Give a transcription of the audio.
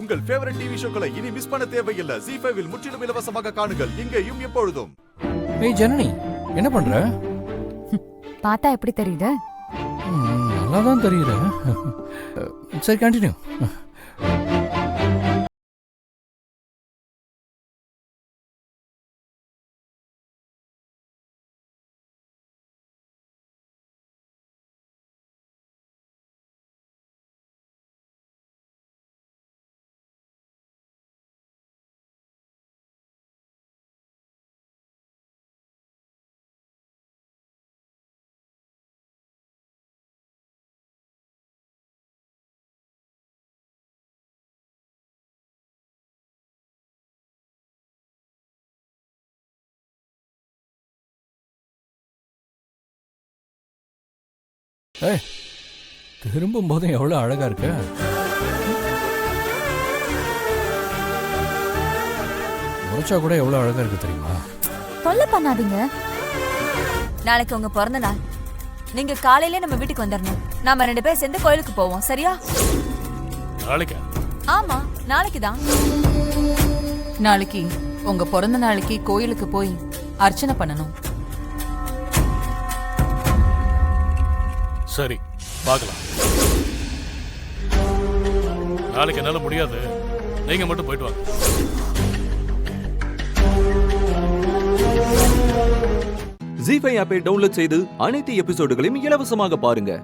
உங்கள் favourite TV ஷோக்களை இனி miss பண்ண தேவையில்லை. ZEE5 இல் முற்றிலும் இலவசமாக காணுங்கள். இங்கேயும் எப்பொழுதும். ஏய் ஜனனி, என்ன பண்ற? பார்த்தா எப்படி தெரியுது? நல்லா தான் தெரியுது. சரி, கண்டினியூ. ஏய், திரும்பும் போதும் எவ்வளவு அழகா இருக்க. முறைச்சா கூட எவ்வளவு அழகா இருக்கு தெரியுமா? தொல்லை பண்ணாதீங்க. நாளைக்கு உங்க பிறந்த நாள். நீங்க காலையிலே நம்ம வீட்டுக்கு வந்துடணும். நாம 2 பேர் சேர்ந்து கோயிலுக்கு போவோம், சரியா? நாளைக்கா? ஆமா, நாளைக்கு தான். நாளைக்கு உங்க பிறந்த நாளைக்கு கோயிலுக்கு போய் அர்ச்சனை பண்ணணும். சரி, பார்க்கலாம். நாளைக்கு என்னால முடியாது, நீங்க மட்டும் போயிட்டு வாங்க. ZEE5 ஆப்பை டவுன்லோட் செய்து அனைத்து எபிசோடுகளையும் இலவசமாக பாருங்க.